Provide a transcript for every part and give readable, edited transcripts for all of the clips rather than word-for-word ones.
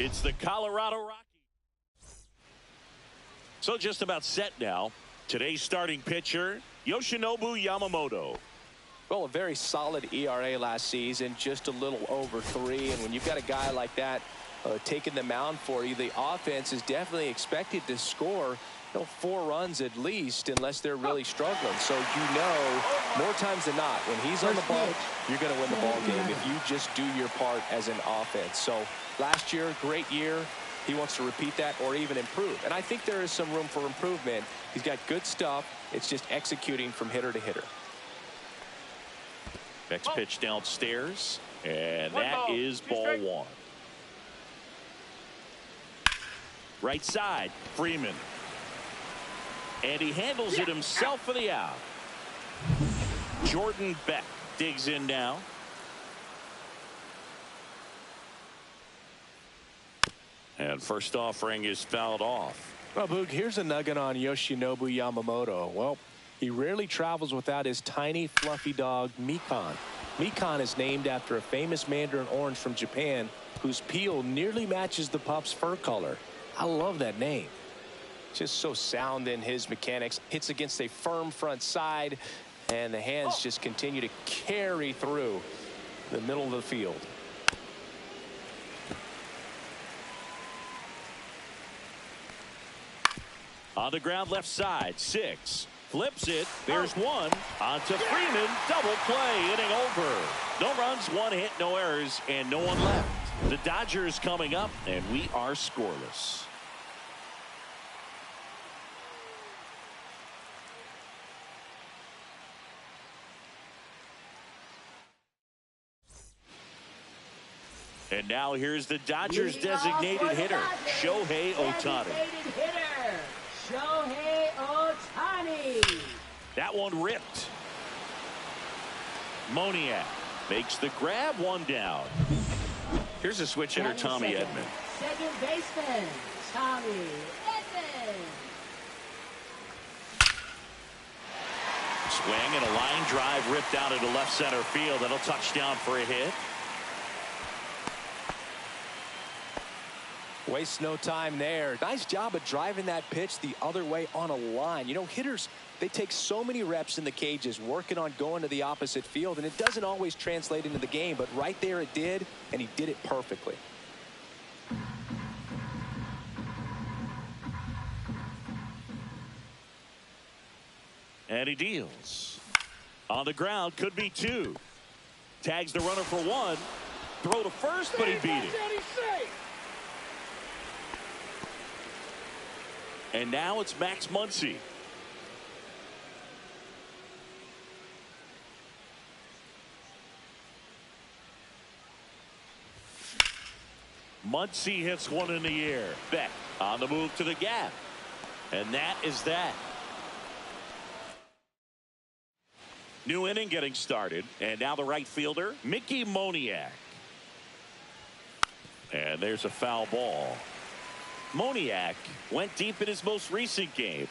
It's the Colorado Rockies. So just about set now. Today's starting pitcher, Yoshinobu Yamamoto. Well, a very solid ERA last season, just a little over 3. And when you've got a guy like that taking the mound for you, the offense is definitely expected to score 4 runs at least, unless they're really struggling. So more times than not, when he's on the ball, you're going to win the ball game if you just do your part as an offense. So last year, great year. He wants to repeat that or even improve. And I think there is some room for improvement. He's got good stuff. It's just executing from hitter to hitter. Next pitch downstairs, and that is ball 1. Right side, Freeman. And he handles it himself for the out. Jordan Beck digs in now. And first offering is fouled off. Well, Boog, here's a nugget on Yoshinobu Yamamoto. Well, he rarely travels without his tiny, fluffy dog, Mikan. Mikan is named after a famous mandarin orange from Japan whose peel nearly matches the pup's fur color. I love that name. Just so sound in his mechanics. Hits against a firm front side, and the hands just continue to carry through the middle of the field. On the ground left side, 6. Flips it. There's 1. Onto Freeman. Double play. Inning over. No runs, 1 hit, no errors, and no one left. The Dodgers coming up, and we are scoreless. And now here's the Dodgers designated hitter, Shohei Ohtani. Shohei Ohtani. That one ripped. Moniak makes the grab, 1 down. Here's a switch hitter, Tommy Edman. Second baseman, Tommy Edman. Swing and a line drive ripped out into left center field. That'll touch down for a hit. Waste no time there. Nice job of driving that pitch the other way on a line. Hitters, they take so many reps in the cages working on going to the opposite field, and it doesn't always translate into the game, but right there it did, and he did it perfectly. And he deals. On the ground, could be 2. Tags the runner for 1. Throw to first, but he beat it. And now it's Max Muncy. Muncy hits 1 in the air. Beck on the move to the gap. And that is that. New inning getting started. And now the right fielder, Mickey Moniak. And there's a foul ball. Moniak went deep in his most recent game.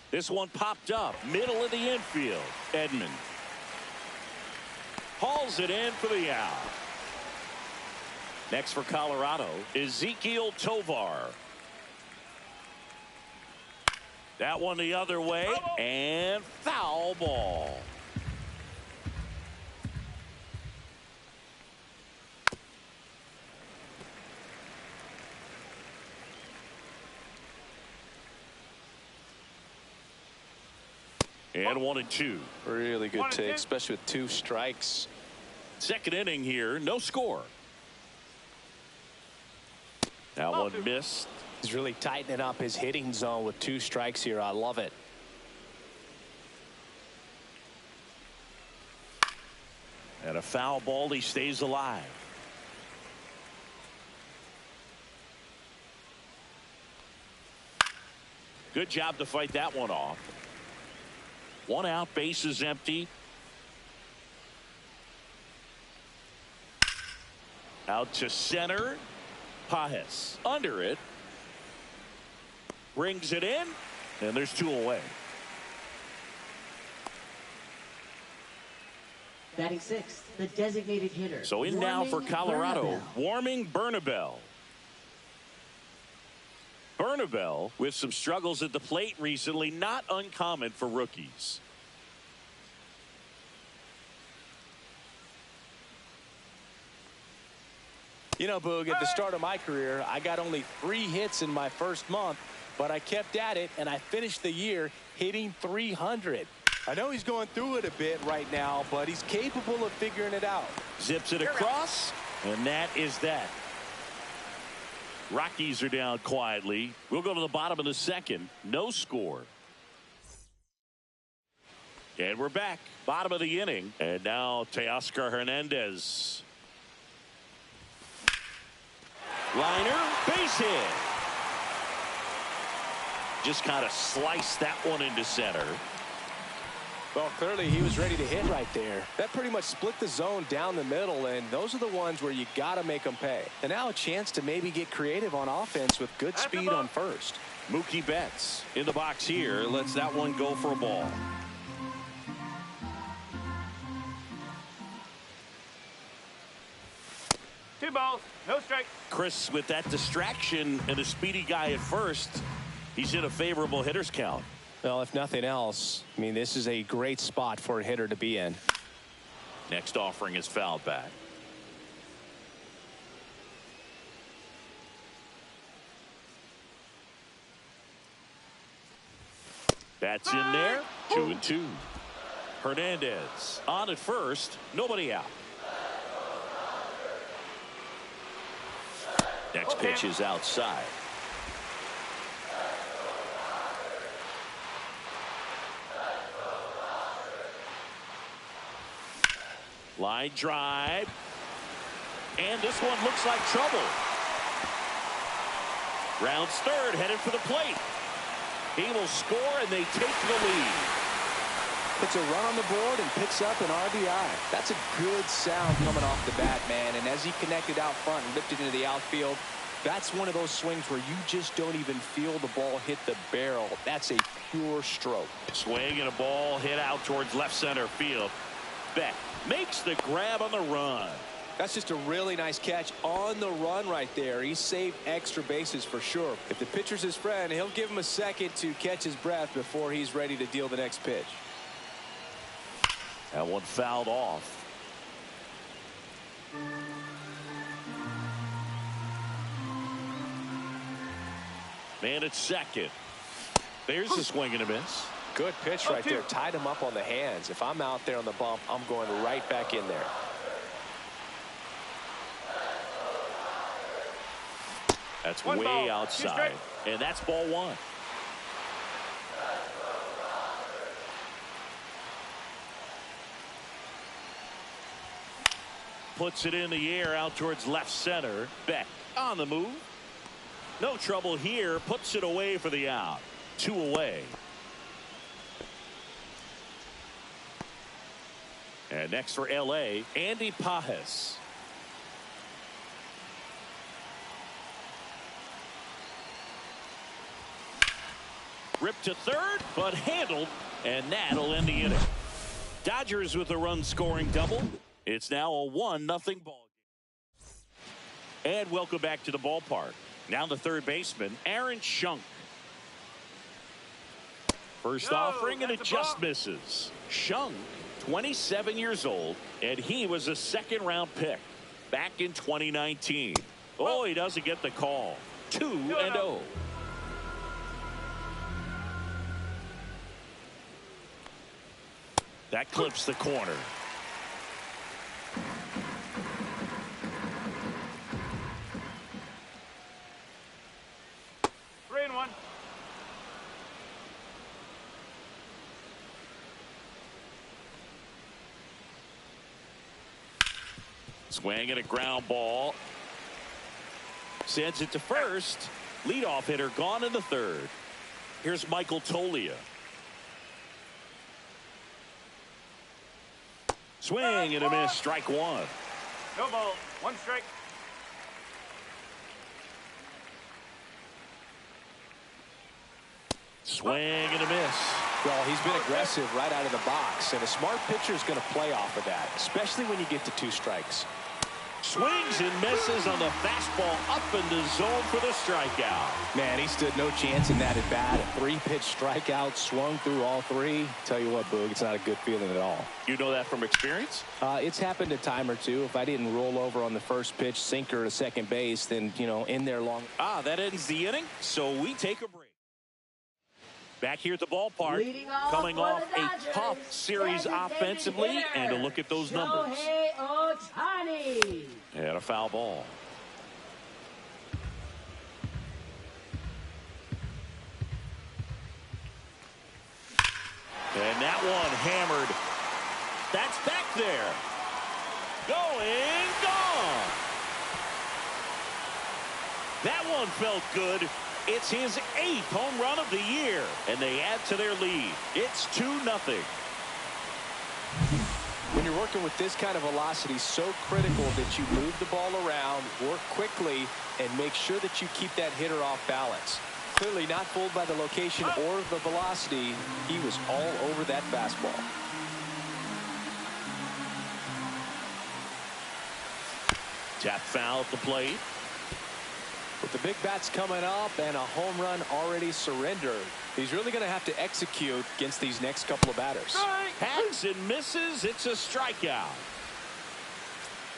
This one popped up, middle of the infield. Edman hauls it in for the out. Next for Colorado, Ezequiel Tovar. That one the other way, and foul ball. And 1-2. Really good take, especially with 2 strikes. Second inning here, no score. That one missed. He's really tightening up his hitting zone with 2 strikes here. I love it. And a foul ball, he stays alive. Good job to fight that one off. 1 out, base is empty. Out to center. Pajes under it. Brings it in. And there's 2 away. Batting sixth, the designated hitter. So in now for Colorado, warming Bernabel. Bernabel with some struggles at the plate recently, not uncommon for rookies. You know, Boog, at the start of my career, I got only 3 hits in my first month, but I kept at it, and I finished the year hitting 300. I know he's going through it a bit right now, but he's capable of figuring it out. Zips it across, and that is that. Rockies are down quietly. We'll go to the bottom of the second. No score. And we're back. Bottom of the inning. And now Teoscar Hernandez. Liner, base hit. Just kind of sliced that one into center. Well, clearly he was ready to hit right there. That pretty much split the zone down the middle, and those are the ones where you got to make them pay. And now a chance to maybe get creative on offense with good speed on first. Mookie Betts in the box here. Lets that one go for a ball. Two balls, no strike. Chris with that distraction and a speedy guy at first. He's in a favorable hitter's count. Well, if nothing else, I mean, this is a great spot for a hitter to be in. Next offering is fouled back. That's in there. 2-2. Hernandez on at first. Nobody out. Next pitch is outside. Line drive. And this one looks like trouble. Rounds third, headed for the plate. He will score, and they take the lead. Puts a run on the board and picks up an RBI. That's a good sound coming off the bat, man. And as he connected out front and lifted into the outfield, that's one of those swings where you just don't even feel the ball hit the barrel. That's a pure stroke. Swing and a ball hit out towards left center field. Beck makes the grab on the run. That's just a really nice catch on the run right there. He saved extra bases for sure. If the pitcher's his friend, he'll give him a second to catch his breath before he's ready to deal the next pitch. That one fouled off. Man at second. There's a swing and a miss. Good pitch right there. Tied him up on the hands. If I'm out there on the bump, I'm going right back in there. That's way outside. And that's ball one. Puts it in the air out towards left center. Beck on the move. No trouble here. Puts it away for the out. 2 away. And next for LA, Andy Pajes. Ripped to third, but handled, and that'll end the inning. Dodgers with a run-scoring double. It's now a 1-0 ball game. And welcome back to the ballpark. Now the third baseman, Aaron Schunk. First offering, and it just misses. Schunk, 27 years old, and he was a second-round pick back in 2019. Oh, he doesn't get the call. 2-0. That clips the corner. Swing and a ground ball. Sends it to first. Leadoff hitter gone in the third. Here's Michael Tolia. Swing and a miss. Strike one. No ball. 1 strike. Swing and a miss. Well, he's been aggressive right out of the box, and a smart pitcher is going to play off of that, especially when you get to 2 strikes. Swings and misses on the fastball up in the zone for the strikeout. Man, he stood no chance in that at bat. A 3-pitch strikeout, swung through all 3. Tell you what, Boog, it's not a good feeling at all. You know that from experience? It's happened a time or two. If I didn't roll over on the first pitch, sinker to second base, then, you know, in there long. That ends the inning, so we take a break. Back here at the ballpark, coming off a tough series offensively, and a look at those numbers. And a foul ball. And that one hammered. That's back there. Going, gone. That one felt good. It's his 8th home run of the year, and they add to their lead. It's 2-0. When you're working with this kind of velocity, so critical that you move the ball around, work quickly, and make sure that you keep that hitter off balance. Clearly not fooled by the location or the velocity. He was all over that fastball. Tap foul at the plate. With the big bats coming up and a home run already surrendered, he's really going to have to execute against these next couple of batters. Hacks and misses. It's a strikeout.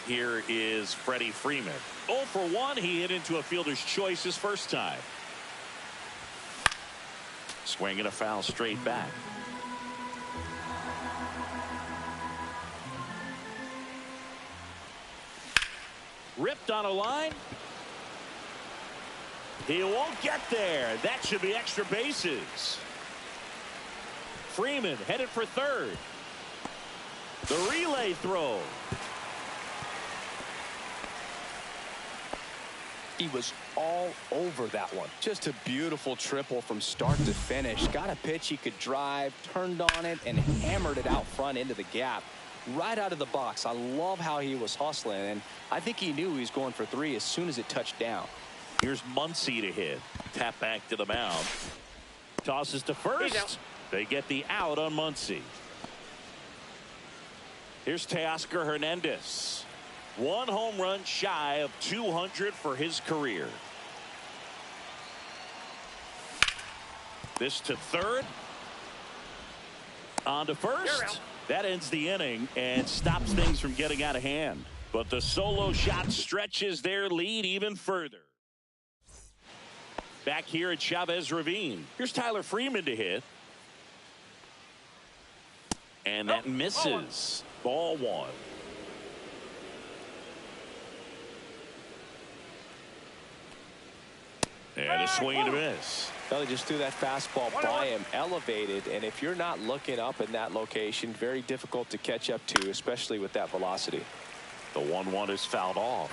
Here is Freddie Freeman. 0 for 1. He hit into a fielder's choice his first time. Swinging a foul straight back. Ripped on a line. He won't get there. That should be extra bases. Freeman headed for third. The relay throw. He was all over that one. Just a beautiful triple from start to finish. Got a pitch he could drive, turned on it, and hammered it out front into the gap. Right out of the box. I love how he was hustling, and I think he knew he was going for 3 as soon as it touched down. Here's Muncy to hit. Tap back to the mound. Tosses to first. They get the out on Muncy. Here's Teoscar Hernandez. 1 home run shy of 200 for his career. This to third. On to first. That ends the inning and stops things from getting out of hand. But the solo shot stretches their lead even further. Back here at Chavez Ravine. Here's Tyler Freeman to hit. And that misses. Ball 1. And a swing and a miss. Well, he just threw that fastball by him, elevated, and if you're not looking up in that location, very difficult to catch up to, especially with that velocity. The 1-1 is fouled off.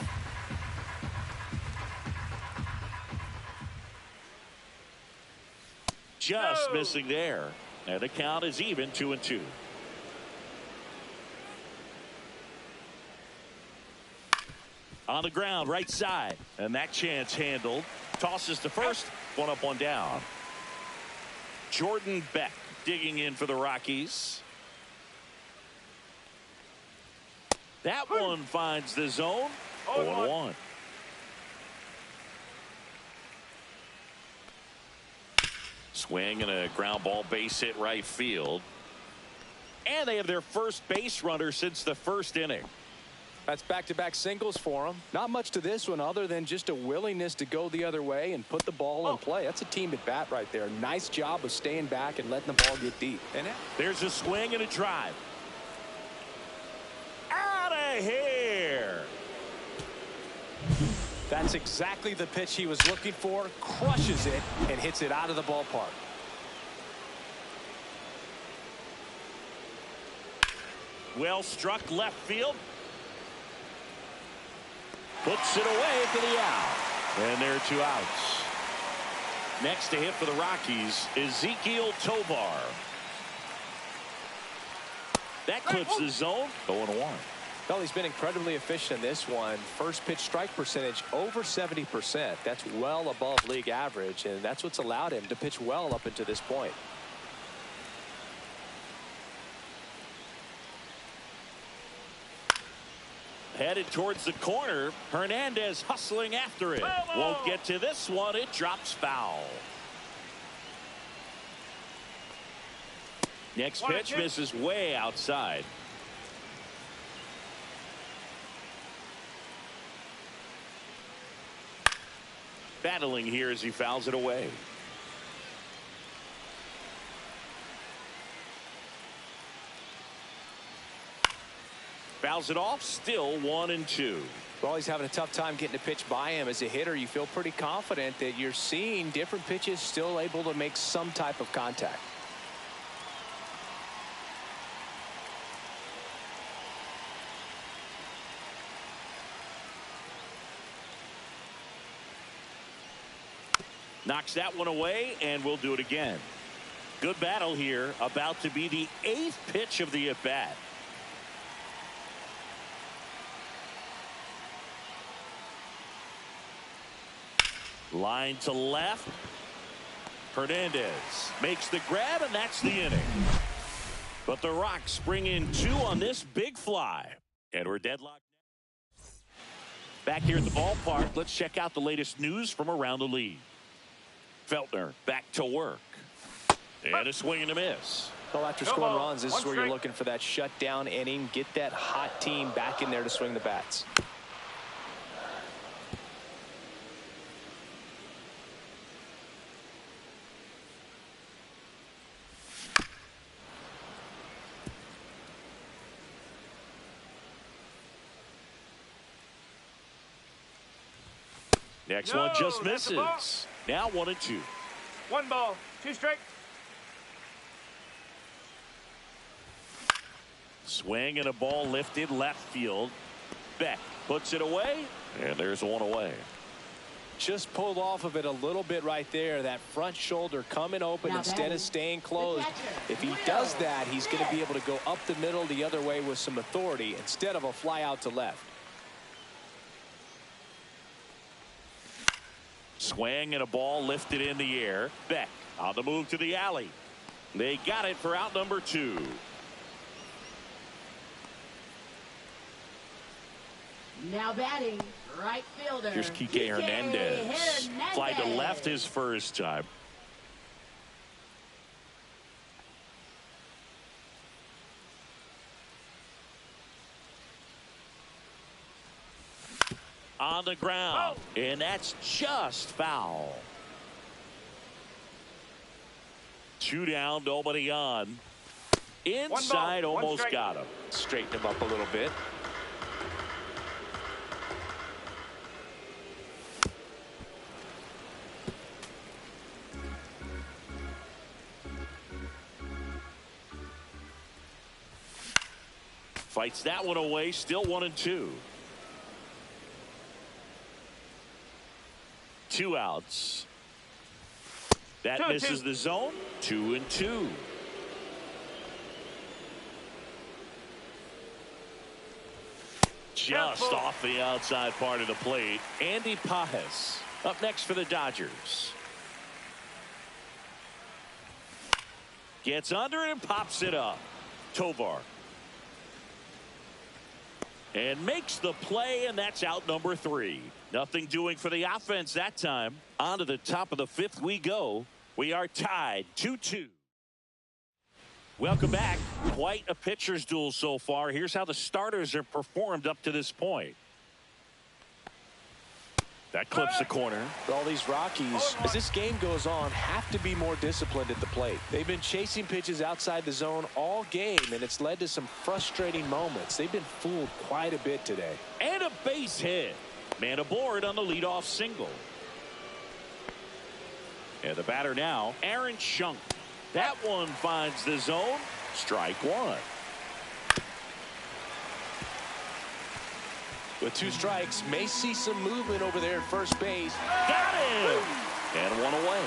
Just missing there. And the count is even 2-2. On the ground, right side. And that chance handled. Tosses to first. 1 up, 1 down. Jordan Beck digging in for the Rockies. That one finds the zone. 0-1. Swing and a ground ball base hit right field. And they have their first base runner since the first inning. That's back-to-back singles for him. Not much to this one other than just a willingness to go the other way and put the ball in play. That's a team at bat right there. Nice job of staying back and letting the ball get deep. And there's a swing and a drive. Out of here. That's exactly the pitch he was looking for. Crushes it and hits it out of the ballpark. Well struck left field. Puts it away for the out. And there are 2 outs. Next to hit for the Rockies, Ezequiel Tovar. That clips the zone. 0-1. Well, he's been incredibly efficient in this one. First pitch strike percentage over 70%. That's well above league average, and that's what's allowed him to pitch well up until this point. headed towards the corner. Hernandez hustling after it. Won't get to this one. It drops foul. Next pitch misses way outside. Battling here as he fouls it away. Fouls it off, still 1-2. Well, he's having a tough time getting a pitch by him. As a hitter, you feel pretty confident that you're seeing different pitches still able to make some type of contact. Knocks that one away, and we'll do it again. Good battle here. About to be the 8th pitch of the at-bat. Line to left. Hernandez makes the grab, and that's the inning. But the Rocks bring in 2 on this big fly. And we're deadlocked. Back here at the ballpark, let's check out the latest news from around the league. Feltner back to work. And a swing and a miss. Well, after scoring runs, this is where you're looking for that shutdown inning. Get that hot team back in there to swing the bats. Next one just misses. Now 1-2. 1 ball, 2 strikes. Swing and a ball lifted left field. Beck puts it away, and there's one away. Just pulled off of it a little bit right there. That front shoulder coming open instead of staying closed. If he does that, he's going to be able to go up the middle the other way with some authority instead of a fly out to left. Swing and a ball lifted in the air. Beck on the move to the alley. They got it for out number 2. Now batting, right fielder. Here's Kike Hernandez. Fly to left his first time. On the ground, and that's just foul. 2 down, nobody on. Inside, almost got him. Straighten him up a little bit. Fights that one away, still 1-2. 2 outs. That misses the zone. 2-2. Just off the outside part of the plate. Andy Pajes up next for the Dodgers. Gets under it and pops it up. Tovar. And makes the play, and that's out number 3. Nothing doing for the offense that time. On to the top of the 5th we go. We are tied 2-2. Welcome back. Quite a pitcher's duel so far. Here's how the starters have performed up to this point. That clips the corner. All these Rockies, as this game goes on, have to be more disciplined at the plate. They've been chasing pitches outside the zone all game, and it's led to some frustrating moments. They've been fooled quite a bit today. And a base hit. Man aboard on the leadoff single. And the batter now, Aaron Schunk. That one finds the zone. Strike 1. With 2 strikes, may see some movement over there at first base. Got him! And 1 away.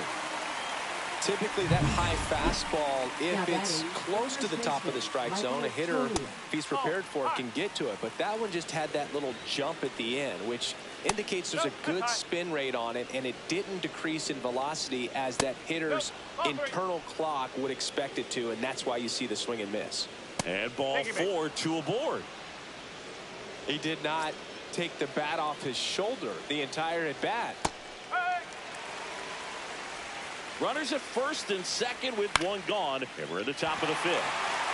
Typically that high fastball, if it's close to the top of the strike zone, a hitter, if he's prepared for it, can get to it. But that one just had that little jump at the end, which indicates there's a good spin rate on it, and it didn't decrease in velocity as that hitter's internal clock would expect it to, and that's why you see the swing and miss. And ball 4, 2 aboard. He did not take the bat off his shoulder the entire at bat. Runners at first and second with one gone. And we're at the top of the fifth.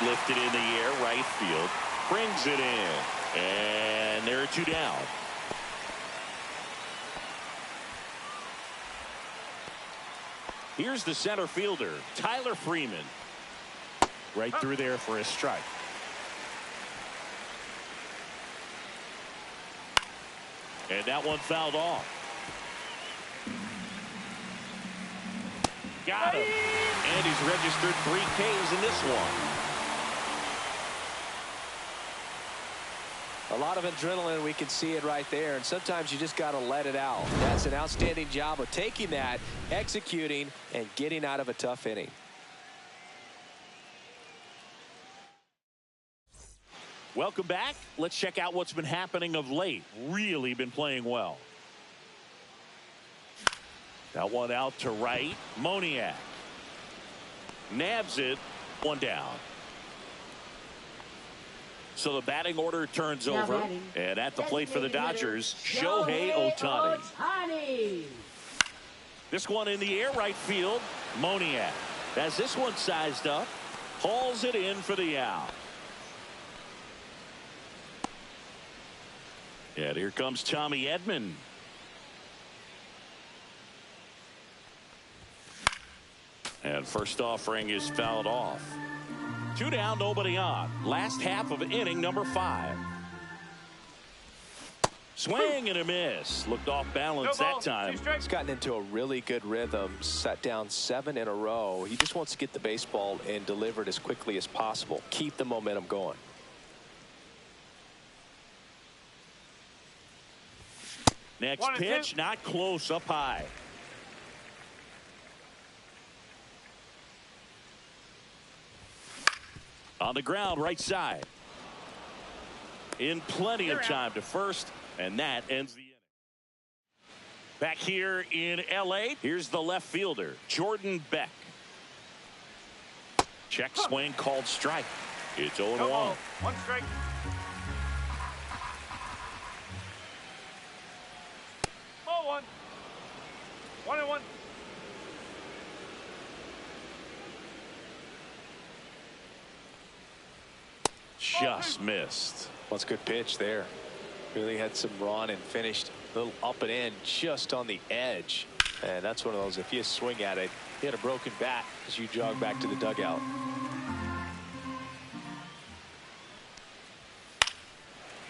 Lifted in the air, right field. Brings it in. And there are two down. Here's the center fielder, Tyler Freeman. Right through there for a strike. And that one fouled off. Got him. And he's registered 3 Ks in this one. A lot of adrenaline, we can see it right there, and sometimes you just got to let it out. That's an outstanding job of taking that, executing, and getting out of a tough inning. Welcome back. Let's check out what's been happening of late. Really been playing well. That one out to right. Moniak nabs it. One down. So the batting order turns over. And at the plate for the Dodgers, Shohei Ohtani. This one in the air, right field. Moniak has this one sized up. Hauls it in for the out. And here comes Tommy Edman. And first offering is fouled off. 2 down, nobody on. Last half of inning number 5. Swing and a miss. Looked off balance that time. He's gotten into a really good rhythm. Set down 7 in a row. He just wants to get the baseball and deliver it as quickly as possible. Keep the momentum going. Next pitch, not close, up high. On the ground, right side. In plenty of time to first, and that ends the inning. Back here in L.A., here's the left fielder, Jordan Beck. Check swing, called strike. It's 0-1. 1 strike. Ball 1. 1-1. Just missed. Well, it's a good pitch there. Really had some run and finished a little up and in just on the edge. And that's one of those, if you swing at it, you had a broken bat as you jog back to the dugout.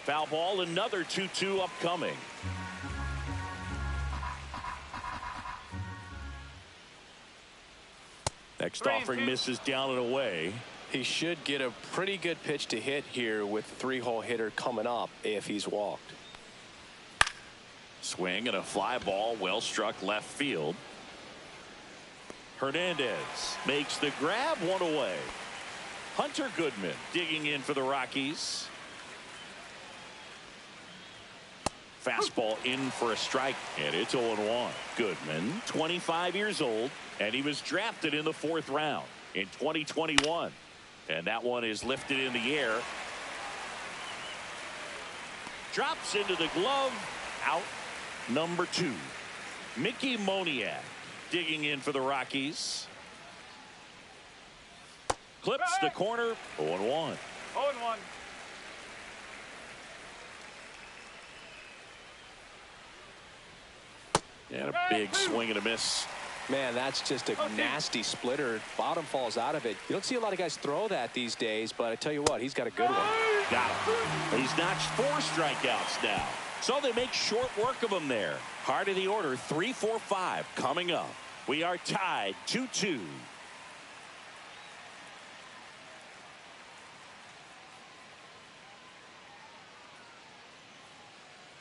Foul ball, another 2-2 upcoming. Next offering misses down and away. He should get a pretty good pitch to hit here with the 3-hole hitter coming up if he's walked. Swing and a fly ball, well struck left field. Hernandez makes the grab, 1 away. Hunter Goodman digging in for the Rockies. Fastball in for a strike, and it's 0-1. Goodman, 25 years old, and he was drafted in the 4th round in 2021. And that one is lifted in the air. Drops into the glove. Out number 2. Mickey Moniak digging in for the Rockies. Clips the corner. 0-1. 0-1. And a big swing and a miss. Man, that's just a nasty splitter. Bottom falls out of it. You don't see a lot of guys throw that these days, but I tell you what, he's got a good one. Got him. He's notched 4 strikeouts now. So they make short work of him there. Heart of the order, 3, 4, 5 coming up. We are tied 2-2.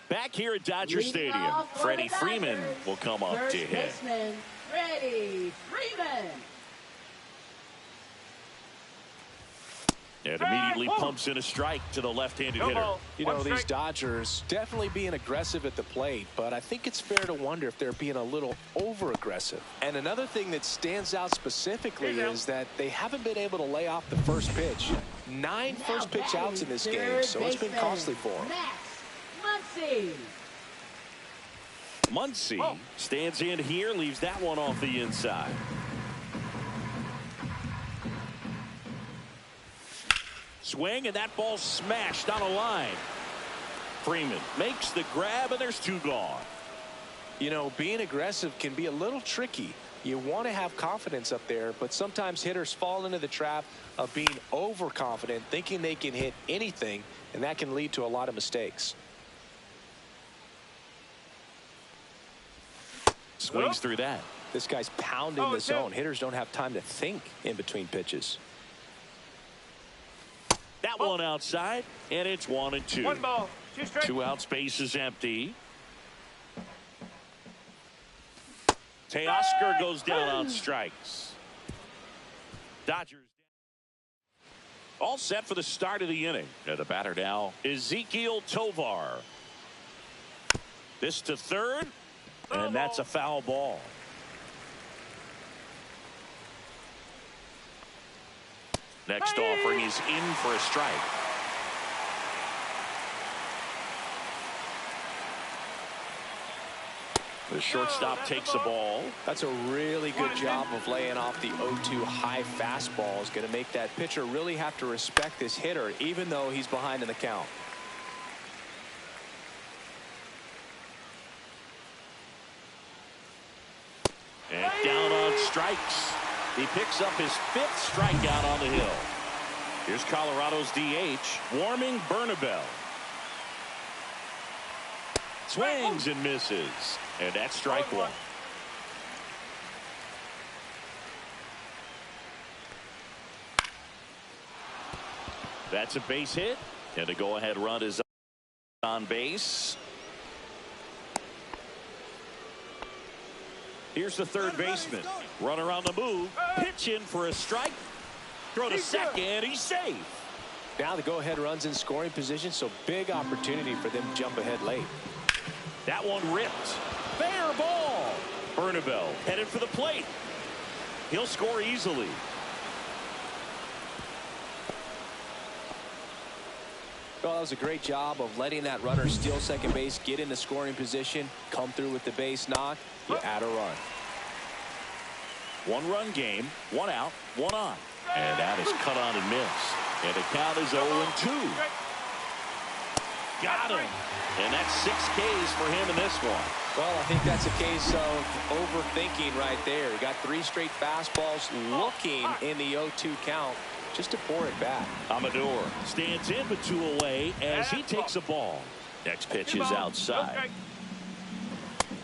Back here at Dodger Stadium, Freddie Freeman will come up to hit. Freddie Freeman. And immediately pumps in a strike to the left-handed hitter. You know, these Dodgers definitely being aggressive at the plate, but I think it's fair to wonder if they're being a little over-aggressive. And another thing that stands out specifically is that they haven't been able to lay off the first pitch. 9 first pitch outs in this game, so it's been costly for them. Muncy stands in here, leaves that one off the inside. Swing, and that ball smashed on a line. Freeman makes the grab, and there's two gone. You know, being aggressive can be a little tricky. You want to have confidence up there, but sometimes hitters fall into the trap of being overconfident, thinking they can hit anything, and that can lead to a lot of mistakes. Swings through that. This guy's pounding the zone. Hitters don't have time to think in between pitches. That one outside, and it's 1-2. 1 ball, 2 strikes. 2 out, space is empty. Teoscar goes down on strikes. Dodgers all set for the start of the inning. And the batter now, Ezekiel Tovar. This to third, and that's a foul ball. Next offering is in for a strike. The shortstop takes the ball. That's a really good job of laying off the 0-2 high fastball. Is going to make that pitcher really have to respect this hitter, even though he's behind in the count. And down on strikes. He picks up his 5th strikeout on the hill. Here's Colorado's DH, Warming Bernabel. Swings and misses. And that's strike one. That's a base hit. And the go-ahead run is on base. Here's the third baseman. Runner on the move. Pitch in for a strike. Throw to second. He's safe. Now the go-ahead run's in scoring position, so big opportunity for them to jump ahead late. That one ripped. Fair ball. Bernabel headed for the plate. He'll score easily. Well, that was a great job of letting that runner steal second base, get into scoring position, come through with the base knock. You add a run. 1-run game, 1 out, 1 on. And that is cut on and missed. And the count is 0-2. Got him. And that's 6 Ks for him in this one. Well, I think that's a case of overthinking right there. He got 3 straight fastballs looking in the 0-2 count just to pour it back. Amador stands in with 2 away as he takes a ball. Next pitch is outside.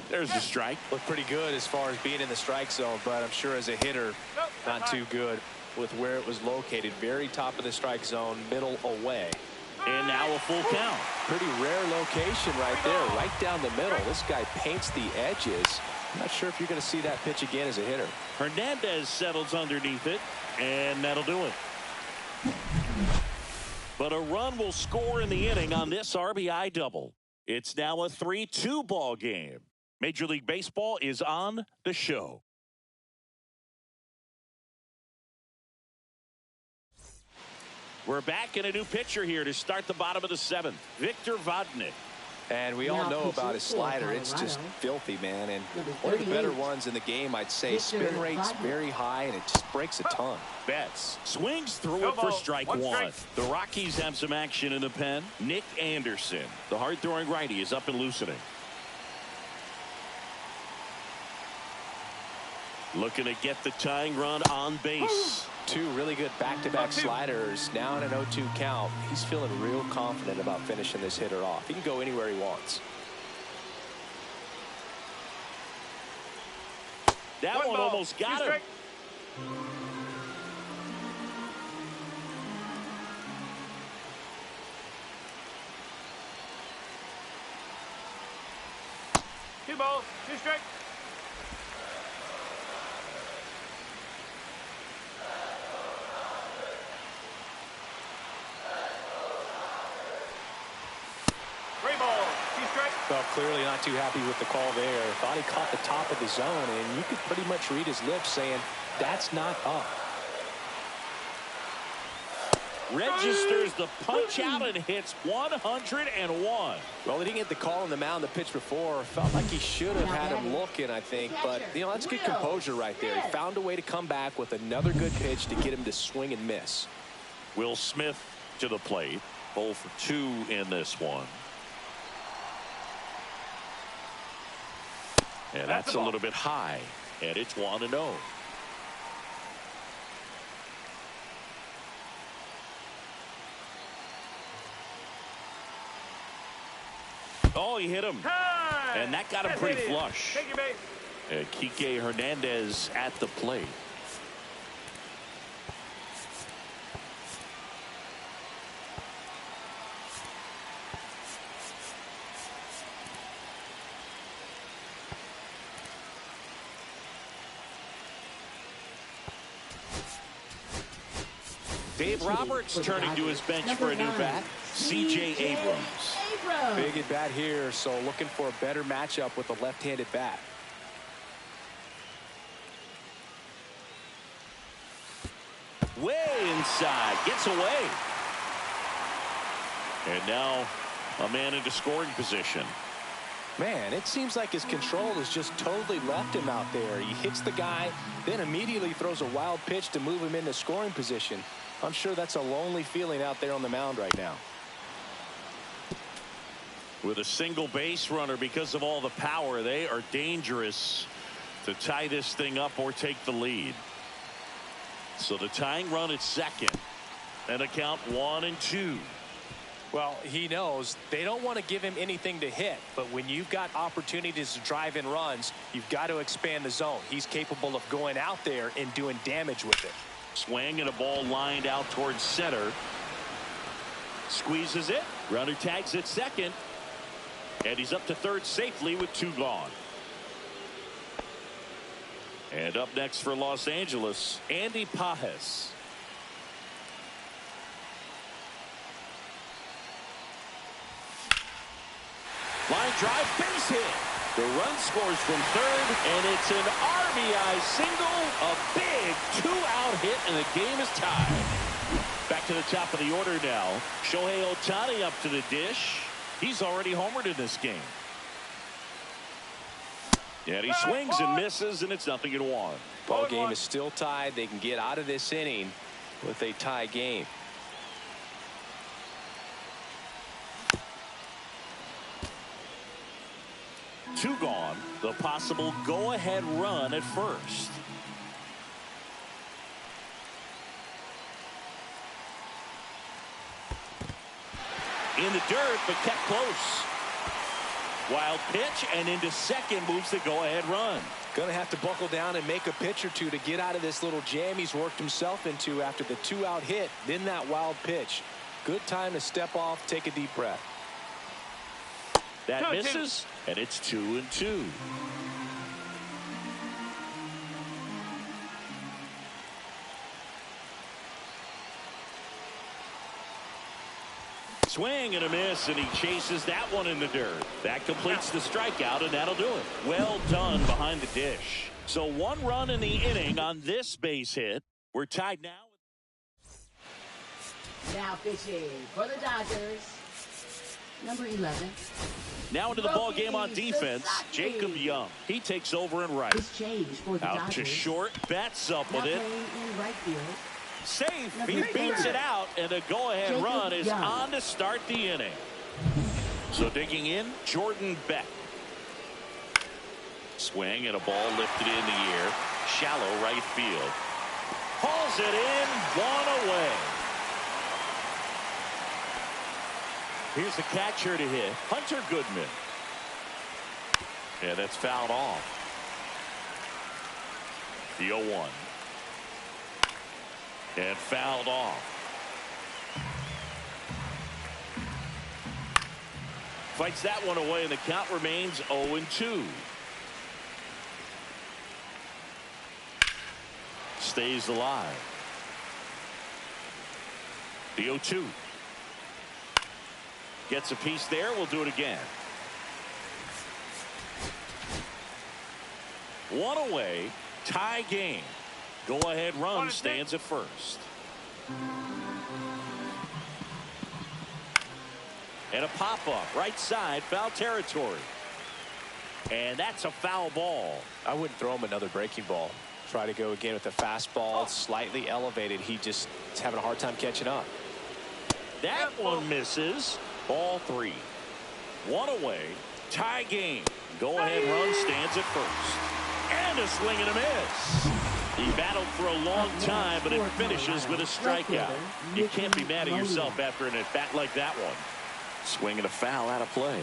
There's the strike. Looked pretty good as far as being in the strike zone, but I'm sure as a hitter, not too good with where it was located. Very top of the strike zone, middle away. And now a full count. Pretty rare location right there, right down the middle. This guy paints the edges. I'm not sure if you're going to see that pitch again as a hitter. Hernandez settles underneath it, and that'll do it. But a run will score in the inning on this RBI double. It's now a 3-2 ball game. Major League Baseball is on the show. We're back in a new pitcher here to start the bottom of the 7th. Victor Vodnik. And we all know about his slider. It's just filthy, man. And one of the better ones in the game, I'd say. Spin rate's very high, and it just breaks a ton. Betts swings through it for strike 1. The Rockies have some action in the pen. Nick Anderson, the hard-throwing righty, is up and loosening. Looking to get the tying run on base. 2 really good back-to-back sliders. Now in an 0-2 count. He's feeling real confident about finishing this hitter off. He can go anywhere he wants. That one almost got him. Two balls, 2 strikes. Well, clearly not too happy with the call there. Thought he caught the top of the zone, and you could pretty much read his lips saying, that's not up. registers the punch out and hits 101. Well, he didn't get the call on the mound the pitch before. Felt like he should have had him looking, I think. But, you know, that's good composure right there. He found a way to come back with another good pitch to get him to swing and miss. Will Smith to the plate. 0 for 2 in this one. And that's a little bit high. And it's 1-0. Oh, he hit him. And that got him pretty flush. Thank you, mate. And Kike Hernandez at the plate. Dave Roberts turning to his bench for a new bat. C.J. Abrams. Big at bat here, so looking for a better matchup with a left-handed bat. Way inside, gets away. And now a man into scoring position. Man, it seems like his control has just totally left him out there. He hits the guy, then immediately throws a wild pitch to move him into scoring position. I'm sure that's a lonely feeling out there on the mound right now. With a single base runner, because of all the power, they are dangerous to tie this thing up or take the lead. So the tying run at second, and a count 1-2. Well, he knows they don't want to give him anything to hit, but when you've got opportunities to drive in runs, you've got to expand the zone. He's capable of going out there and doing damage with it. Swing and a ball lined out towards center. Squeezes it. Runner tags at second. And he's up to third safely with 2 gone. And up next for Los Angeles, Andy Pages. Line drive, base hit. The run scores from third, and it's an RBI single. A big 2-out hit, and the game is tied. Back to the top of the order now. Shohei Ohtani up to the dish. He's already homered in this game. And he swings and misses, and it's 0-1. Ball game is still tied. They can get out of this inning with a tie game. Two gone. The possible go-ahead run at first. In the dirt, but kept close. Wild pitch, and into second moves the go-ahead run. Gonna have to buckle down and make a pitch or two to get out of this little jam he's worked himself into after the 2-out hit, then that wild pitch. Good time to step off, take a deep breath. That misses, and it's 2-2. Swing and a miss, and he chases that one in the dirt. That completes the strikeout, and that'll do it. Well done behind the dish. So 1 run in the inning on this base hit. We're tied now. Now pitching for the Dodgers, number 11. Now into the ball game on defense, Jacob Young. He takes over in right. This change for the Out Dodgers. to short, bats up with Now it. playing in right field. Safe, he beats it out, and the go-ahead run is on to start the inning. So digging in, Jordan Beck. Swing and a ball lifted in the air. Shallow right field. Hauls it in, 1 away. Here's the catcher to hit, Hunter Goodman. Yeah, that's fouled off. The 0-1. And fouled off. Fights that one away, and the count remains 0-2. Stays alive. The 0-2. Gets a piece there. We'll do it again. 1 away. Tie game. Go-ahead run stands at first. And a pop-up, right side, foul territory. And that's a foul ball. I wouldn't throw him another breaking ball. Try to go again with the fastball, slightly elevated. He just is having a hard time catching up. That one misses. Ball 3. 1 away. Tie game. Go-ahead run stands at first. And a swing and a miss. He battled for a long time, but it finishes with a strikeout. You can't be mad at yourself after an at-bat like that one. Swing and a foul out of play.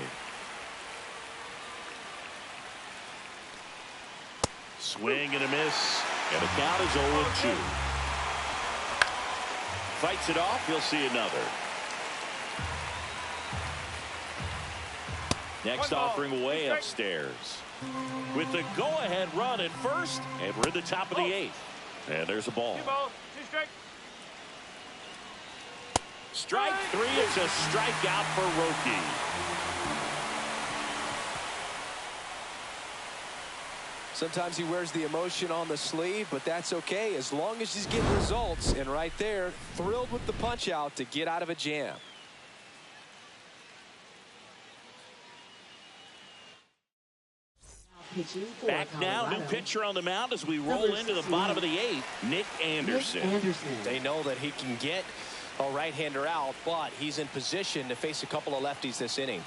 Swing and a miss. And the count is 0-2. Fights it off. He'll see another. Next offering way upstairs. With the go-ahead run at first. And we're in the top of the 8th. And there's a ball. 2 balls, 2 strikes. Strike 3. It's a strikeout for Roki. Sometimes he wears the emotion on the sleeve, but that's okay as long as he's getting results. And right there, thrilled with the punch out to get out of a jam. Back now, new pitcher on the mound as we roll into the bottom of the 8th, Nick Anderson. They know that he can get a right-hander out, but he's in position to face a couple of lefties this inning.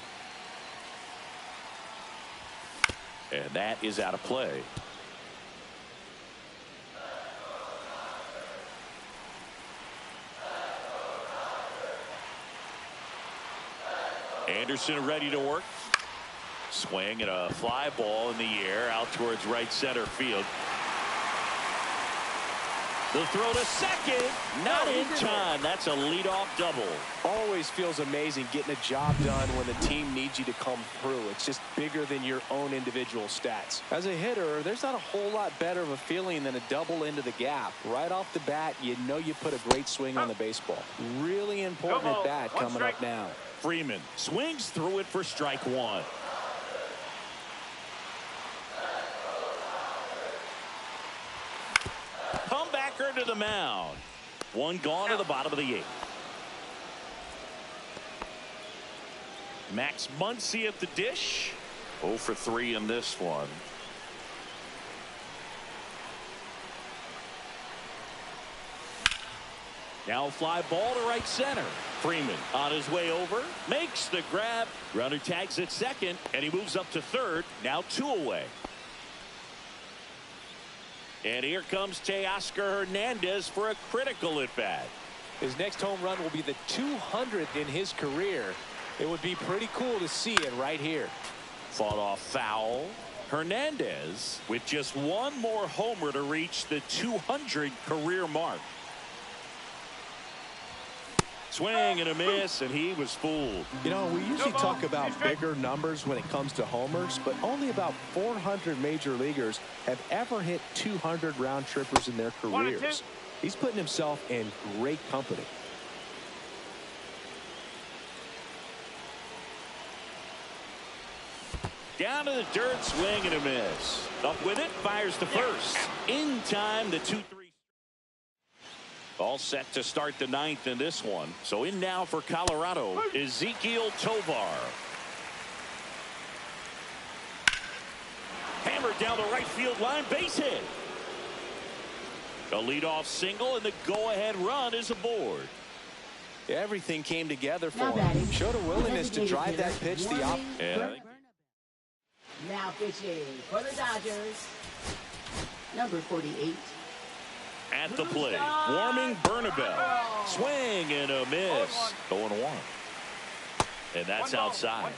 And that is out of play. Anderson ready to work. Swing and a fly ball in the air out towards right center field. The throw to second, not in time. That's a leadoff double. Always feels amazing getting a job done when the team needs you to come through. It's just bigger than your own individual stats. As a hitter, there's not a whole lot better of a feeling than a double into the gap. Right off the bat, you know you put a great swing on the baseball. Really important at bat coming up now. Freeman swings through it for strike 1. Comebacker to the mound. One gone to the bottom of the 8th. Max Muncy at the dish. 0 for 3 in this one. Now a fly ball to right center. Freeman on his way over. Makes the grab. Runner tags at second. And he moves up to third. Now 2 away. And here comes Teoscar Hernandez for a critical at bat. His next home run will be the 200th in his career. It would be pretty cool to see it right here. Fought off foul. Hernandez with just one more homer to reach the 200 career mark. Swing and a miss, and he was fooled. You know, we usually talk about bigger numbers when it comes to homers, but only about 400 major leaguers have ever hit 200 round trippers in their careers. He's putting himself in great company. Down to the dirt, swing and a miss. Up with it, fires to first. In time, the 2-3. All set to start the 9th in this one. So in now for Colorado, Ezequiel Tovar. Hammered down the right field line, base hit. A leadoff single, and the go-ahead run is aboard. Everything came together for him. Showed a willingness to drive that pitch the op. Now pitching for the Dodgers, number 48. At the plate, warming Bernabel. Swing and a miss. 0-1. And that's outside.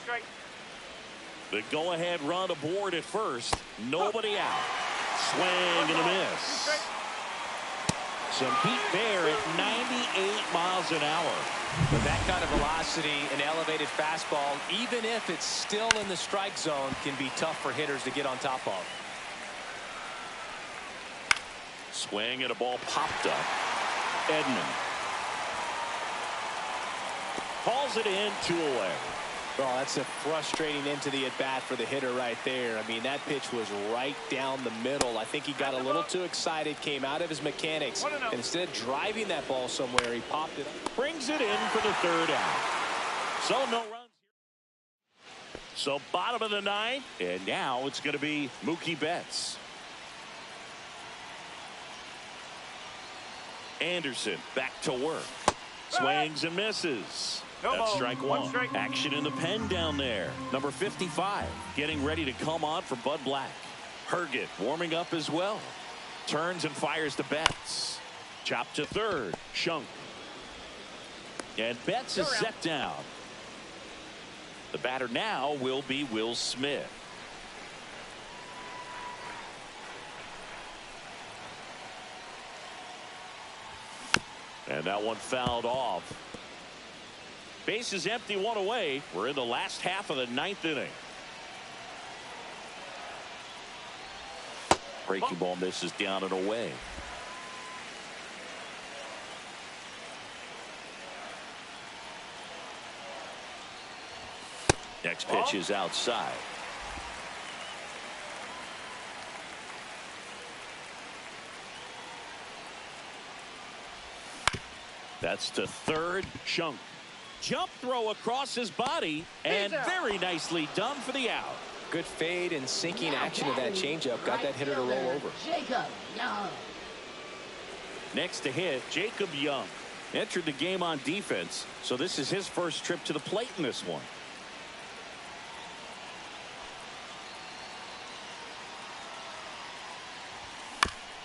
The go-ahead run aboard at first. Nobody out. Swing and a miss. Some heat there at 98 miles an hour. With that kind of velocity, an elevated fastball, even if it's still in the strike zone, can be tough for hitters to get on top of. Swing and a ball popped up. Edman calls it in, 2 away. Oh, that's a frustrating end to the at-bat for the hitter right there. I mean, that pitch was right down the middle. I think he got a little too excited, came out of his mechanics, and instead of driving that ball somewhere, he popped it up. Brings it in for the third out. So no runs. So bottom of the ninth, and now it's going to be Mookie Betts. Anderson back to work. Swings and misses. That's strike one. Action in the pen down there. Number 55 getting ready to come on for Bud Black. Herget warming up as well. Turns and fires to Betts. Chop to third. Shunk. And Betts is set down. The batter now will be Will Smith. And that one fouled off. Base is empty, one away. We're in the last half of the ninth inning. Breaking ball misses down and away. Next pitch is outside. That's to third. Shunk. Jump throw across his body, and very nicely done for the out. Good fade and sinking action of that changeup. Got that hitter to roll over. Jacob Young. Next to hit, Jacob Young. Entered the game on defense, so this is his first trip to the plate in this one.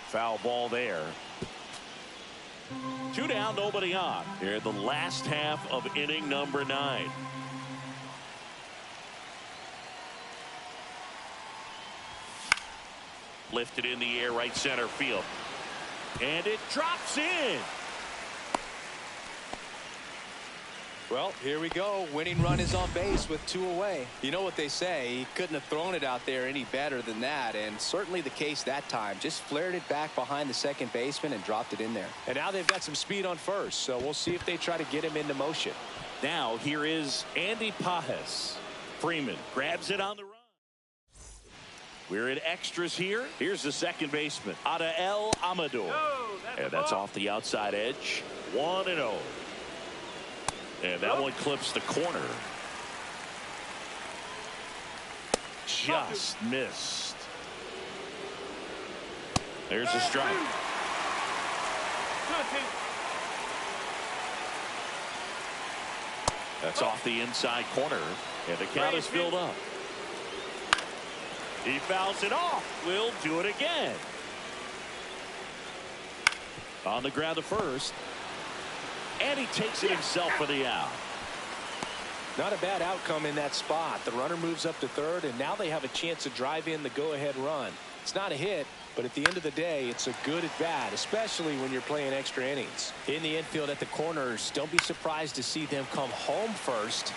Foul ball there. 2 down, nobody on. Here in the last half of inning number 9. Lifted in the air, right center field. And it drops in. Well, here we go. Winning run is on base with 2 away. You know what they say, he couldn't have thrown it out there any better than that, and certainly the case that time. Just flared it back behind the second baseman and dropped it in there. And now they've got some speed on first, so we'll see if they try to get him into motion. Now here is Andy Pajes. Freeman grabs it on the run. We're in extras here. Here's the second baseman, Adael Amador. And that's off the outside edge. 1-0. And that one clips the corner. Just missed. There's a strike. That's off the inside corner. And the count is filled up. He fouls it off. We'll do it again. On the ground to first. And he takes it himself for the out. Not a bad outcome in that spot. The runner moves up to third, and now they have a chance to drive in the go-ahead run. It's not a hit, but at the end of the day, it's a good at-bat, especially when you're playing extra innings. In the infield at the corners, don't be surprised to see them come home first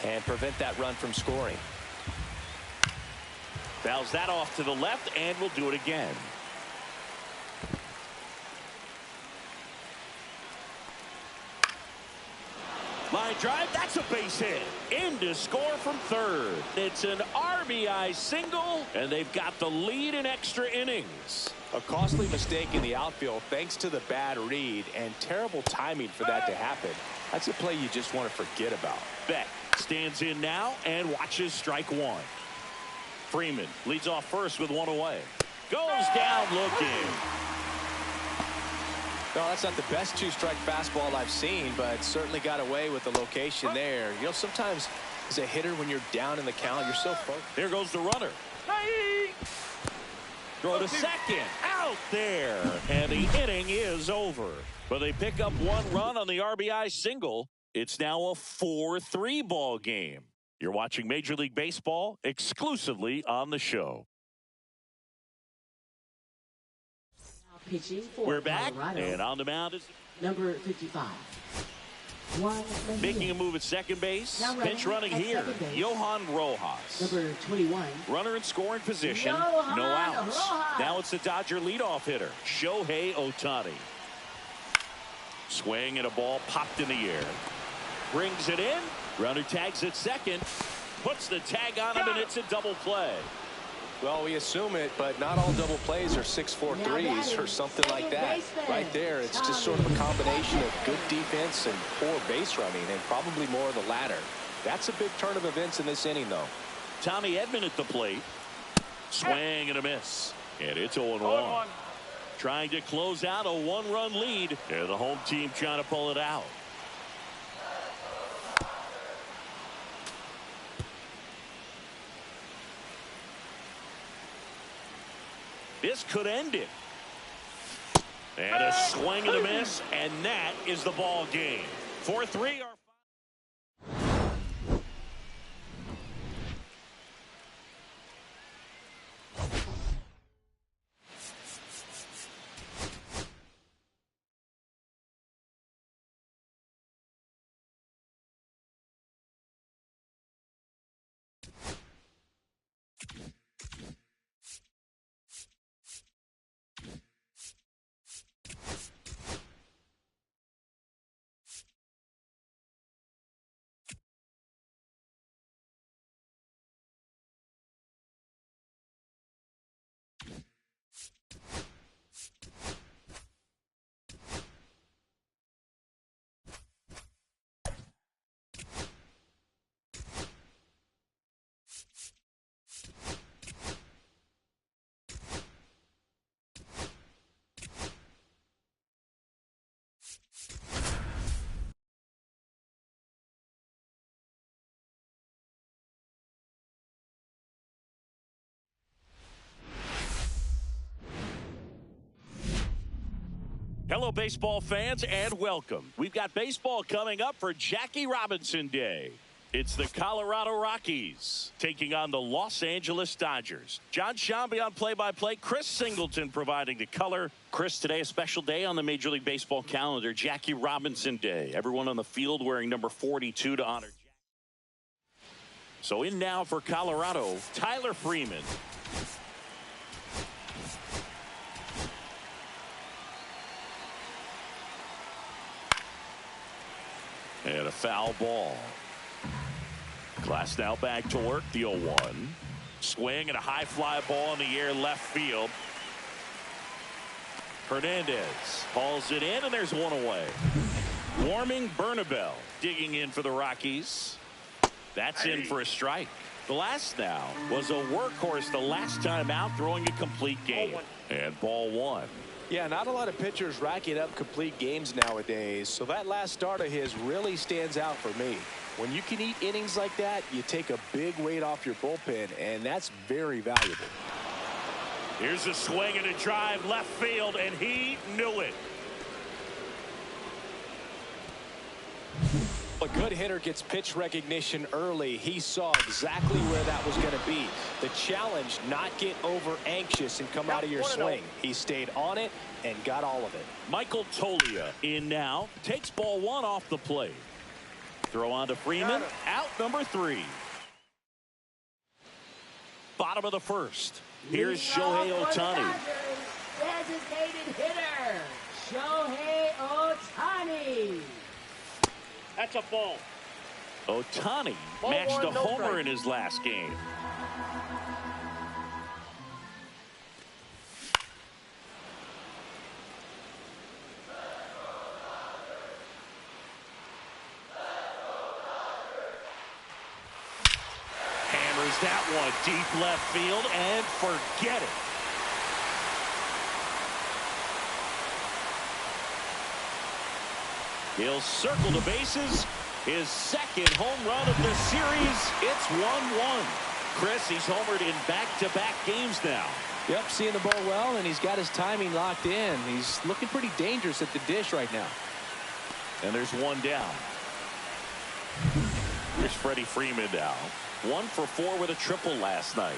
and prevent that run from scoring. Fouls that off to the left, and we'll do it again. Line drive, that's a base hit. In to score from third. It's an RBI single, and they've got the lead in extra innings. A costly mistake in the outfield thanks to the bad read, and terrible timing for that to happen. That's a play you just want to forget about. Beck stands in now and watches strike one. Freeman leads off first with 1 away. Goes down looking. No, that's not the best 2-strike fastball I've seen, but certainly got away with the location there. You know, sometimes as a hitter, when you're down in the count, you're so focused. Here goes the runner. Throw to second. Out there. And the inning is over. But they pick up 1 run on the RBI single. It's now a 4-3 ball game. You're watching Major League Baseball exclusively on the show. We're back, and on the mound is number 55. Making a move at second base. Pinch running here, Johan Rojas. Number 21. Runner in scoring position, no outs. Now it's the Dodger leadoff hitter, Shohei Ohtani. Swing and a ball popped in the air. Brings it in, Runner tags at second. Puts the tag on him, and it's a double play. Well, we assume it, but not all double plays are 6-4 threes or something like that. Right there, it's just sort of a combination of good defense and poor base running, and probably more of the latter. That's a big turn of events in this inning, though. Tommy Edman at the plate. Swing and a miss. And it's 0-1. Trying to close out a one-run lead. And the home team trying to pull it out. This could end it. And a swing and a miss, and that is the ball game. 4-3. Hello, baseball fans, and welcome. We've got baseball coming up for Jackie Robinson Day. It's the Colorado Rockies taking on the Los Angeles Dodgers. John Shambi on play-by-play. Chris Singleton providing the color. Chris, today a special day on the Major League Baseball calendar, Jackie Robinson Day. Everyone on the field wearing number 42 to honor. So in now for Colorado, Tyler Freeman. And a foul ball. Glass now back to work, the 0-1. Swing and a high fly ball in the air left field. Hernandez hauls it in, and there's one away. Warming Bernabel digging in for the Rockies. That's in for a strike. The last now was a workhorse the last time out, throwing a complete game. And ball 1. Yeah, not a lot of pitchers racking up complete games nowadays, so that last start of his really stands out for me. When you can eat innings like that, you take a big weight off your bullpen, and that's very valuable. Here's a swing and a drive left field, and he knew it. A good hitter gets pitch recognition early. He saw exactly where that was going to be. The challenge, not get over anxious and come out of your swing. He stayed on it and got all of it. Michael Tolia in now, takes ball 1 off the plate. Throw on to Freeman, out number 3. Bottom of the first. Here's Shohei Ohtani. Designated hitter, Shohei Ohtani. That's a ball. Ohtani matched a homer in his last game. Hammers that one deep left field and forget it. He'll circle the bases. His second home run of the series. It's 1-1. Chris, he's homered in back-to-back games now. Yep, seeing the ball well, and he's got his timing locked in. He's looking pretty dangerous at the dish right now. And there's one down. Here's Freddie Freeman now. 1 for 4 with a triple last night.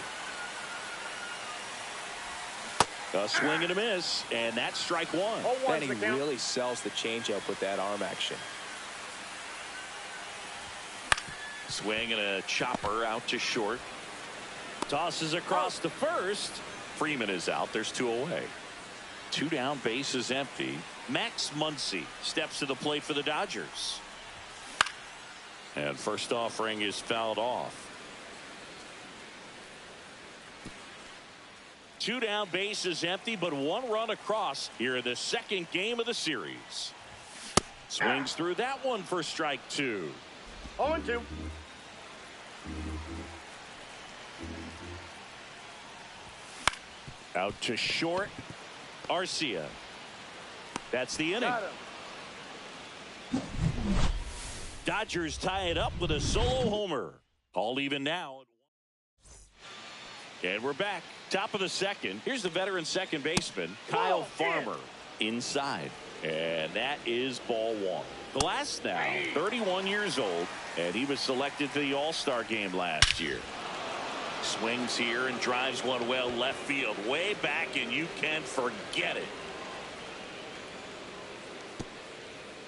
A swing and a miss, and that's strike 1. And he really sells the changeup with that arm action. Swing and a chopper out to short. Tosses across to first. Freeman is out. There's 2 away. 2 down, base is empty. Max Muncy steps to the plate for the Dodgers. And first offering is fouled off. 2 down, bases empty, but 1 run across here in the second game of the series. Swings through that one for strike 2. 0-2. Out to short. Arcia. That's the inning. Dodgers tie it up with a solo homer. All even now. And we're back. Top of the second. Here's the veteran second baseman, Kyle Farmer, inside. And that is ball 1. Glass now, 31 years old, and he was selected to the All-Star game last year. Swings here and drives one well left field, way back, and you can forget it.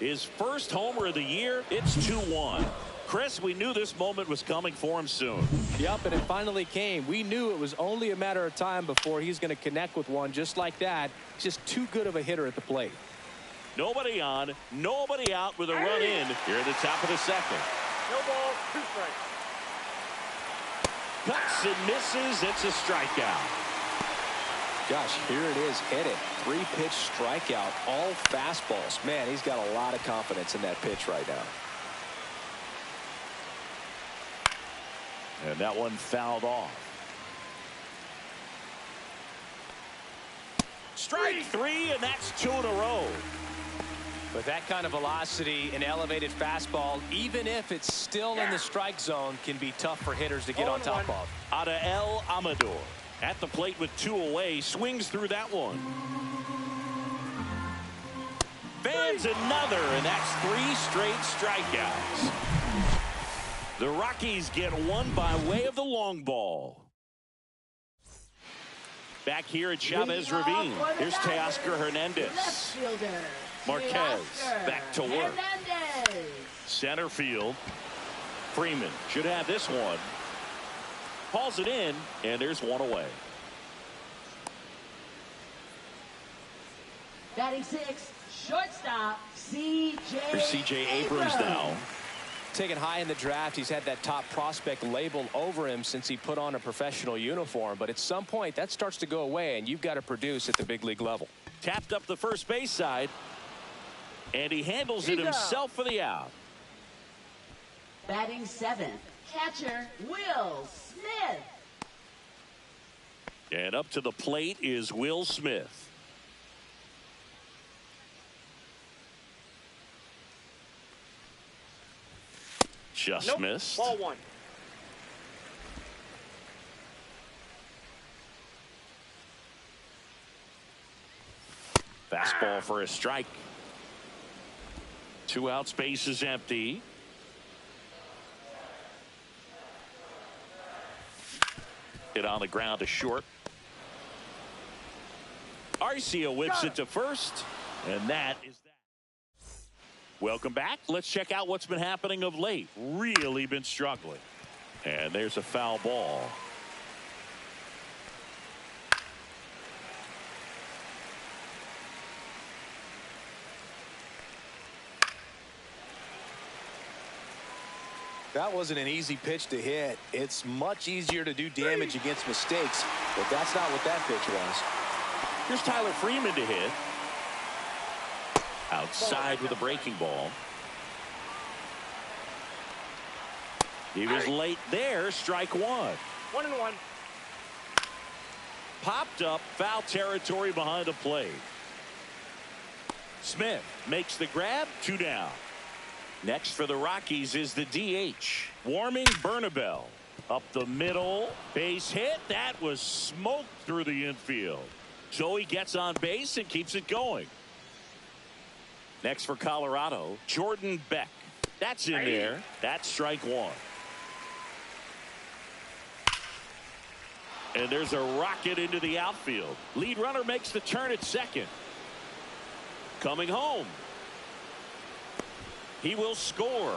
His first homer of the year. It's 2-1. Chris, we knew this moment was coming for him soon. Yep, and it finally came. We knew it was only a matter of time before he's going to connect with one just like that. Just too good of a hitter at the plate. Nobody on, nobody out with a run in here at the top of the second. No ball, 2 strikes. Cuts and misses. It's a strikeout. Gosh, here it is, hit it. 3-pitch strikeout, all fastballs. Man, he's got a lot of confidence in that pitch right now. And that one fouled off. Strike 3, and that's 2 in a row. With that kind of velocity, an elevated fastball, even if it's still in the strike zone, can be tough for hitters to get on top of. Out of El Amador. At the plate with 2 away, swings through that one. Fans another, and that's 3 straight strikeouts. The Rockies get one by way of the long ball. Back here at Chavez Ravine. Here's Teoscar Hernandez. Left fielder. Marquez back to work. Hernandez. Center field. Freeman should have this one. Hauls it in, and there's one away. Batting 6, shortstop, C.J. Here's C.J. Abrams now. Taken high in the draft, he's had that top prospect label over him since he put on a professional uniform. But at some point, that starts to go away, and you've got to produce at the big league level. Tapped up the first base side, and he handles it himself for the out. Batting 7, catcher, Will Smith. And up to the plate is Will Smith. Just missed. Ball 1. Fastball for a strike. 2 outs, base is empty. Hit on the ground to short. Arcia whips it to first, and that is that. Welcome back. Let's check out what's been happening of late. Really been struggling. And there's a foul ball. That wasn't an easy pitch to hit. It's much easier to do damage against mistakes, but that's not what that pitch was. Here's Tyler Freeman to hit. Outside with a breaking ball. He was late there. Strike 1. 1-1. Popped up, foul territory behind the plate. Smith makes the grab. 2 down. Next for the Rockies is the DH. Warming Bernabel. Up the middle. Base hit. That was smoked through the infield. So he gets on base and keeps it going. Next for Colorado, Jordan Beck. That's in there. That's strike 1. And there's a rocket into the outfield. Lead runner makes the turn at second. Coming home. He will score.